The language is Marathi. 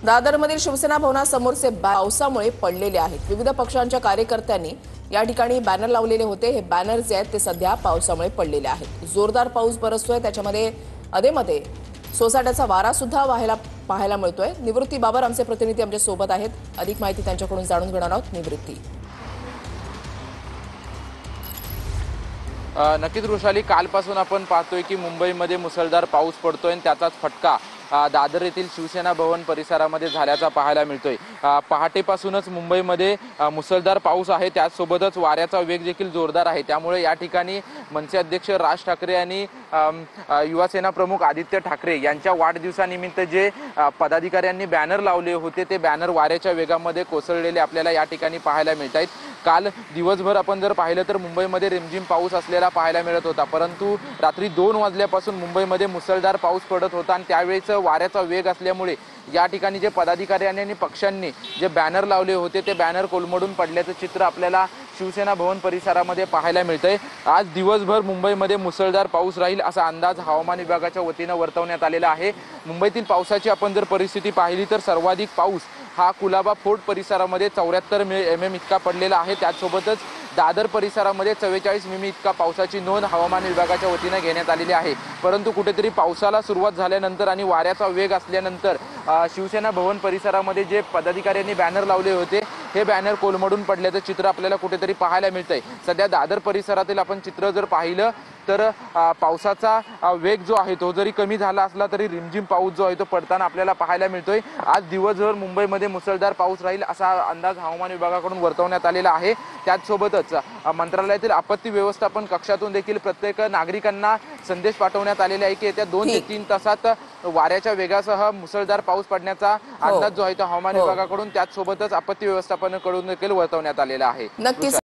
दादरमधील शिवसेना भवनासमोरचे पावसामुळे पडलेले आहेत। विविध पक्षांच्या कार्यकर्त्यांनी या ठिकाणी बॅनर लावलेले होते। हे बॅनर जे आहेत ते सध्या पावसामुळे पडलेले आहेत। जोरदार पाऊस बरसतोय, त्याच्यामध्ये अधेमध्ये सोसाट्याचा वारा सुद्धा पाहायला मिळतोय। निवृत्ती बाबर आमचे प्रतिनिधी आमच्या सोबत आहेत, अधिक माहिती त्यांच्याकडून जाणून घेणार आहोत। निवृत्ती, नक्कीच वृषाली, कालपासून आपण पाहतोय की मुंबईमध्ये मुसळधार पाऊस पडतोय आणि त्याचाच फटका दादर येथील शिवसेना भवन परिसरामध्ये झाल्याचा पाहायला मिळतोय। पहाटेपासूनच मुंबईमध्ये मुसळधार पाऊस आहे, त्याचसोबतच वाऱ्याचा वेग देखील जोरदार आहे। त्यामुळे या ठिकाणी मनसे अध्यक्ष राज ठाकरे आणि युवासेना प्रमुख आदित्य ठाकरे यांच्या वाढदिवसानिमित्त जे पदाधिकाऱ्यांनी बॅनर लावले होते ते बॅनर वाऱ्याच्या वेगामध्ये कोसळलेले आपल्याला या ठिकाणी पाहायला मिळत आहेत। काल दिवसभर आपण जर पाहिलं तर मुंबईमध्ये रिमझिम पाऊस असलेला पाहायला मिळत होता, परंतु रात्री 2 वाजल्यापासून मुंबईमध्ये मुसळधार पाऊस पडत होता आणि त्यावेळेस वाऱ्याचा वेग असल्यामुळे या ठिकाणी जे पदाधिकाऱ्यांनी आणि पक्षांनी जे बॅनर लावले होते ते बॅनर कोलमडून पडल्याचं चित्र आपल्याला शिवसेना भवन परिसरामध्ये पाहायला मिळतंय। आज दिवसभर मुंबईमध्ये मुसळधार पाऊस राहील असा अंदाज हवामान विभागाच्या वतीनं वर्तवण्यात आलेला आहे। मुंबईतील पावसाची आपण जर परिस्थिती पाहिली तर सर्वाधिक पाऊस हा कुलाबा फोर्ट परिसरामध्ये 74 mm इतका पडलेला आहे। त्याचसोबतच दादर परिसरामध्ये 44 mm इतका पावसाची नोंद हवामान विभागाच्या वतीनं घेण्यात आलेली आहे। परंतु कुठेतरी पावसाला सुरुवात झाल्यानंतर आणि वाऱ्याचा वेग असल्यानंतर शिवसेना भवन परिसरामध्ये जे पदाधिकाऱ्यांनी बॅनर लावले होते हे बॅनर कोलमडून पडल्याचं चित्र आपल्याला कुठेतरी पाहायला मिळतंय। सध्या दादर परिसरातील आपण चित्र जर पाहिलं तर पावसाचा वेग जो आहे तो जरी कमी झाला असला तरी रिमझिम पाऊस जो आहे तो पडताना आपल्याला पाहायला मिळतोय। आज दिवसभर मुंबईमध्ये मुसळधार पाऊस राहील असा अंदाज हवामान विभागाकडून वर्तवण्यात आलेला आहे। त्याचसोबतच मंत्रालयातील आपत्ती व्यवस्थापन कक्षातून देखील प्रत्येक नागरिकांना संदेश पाठवण्यात आलेले आहे की येत्या 2 ते 3 तासात वाऱ्याच्या वेगासह मुसळधार पाऊस पडण्याचा अंदाज जो आहे तो हवामान विभागाकडून त्याचसोबतच आपत्ती व्यवस्थापनाकडून देखील वर्तवण्यात आलेला आहे। नक्कीच।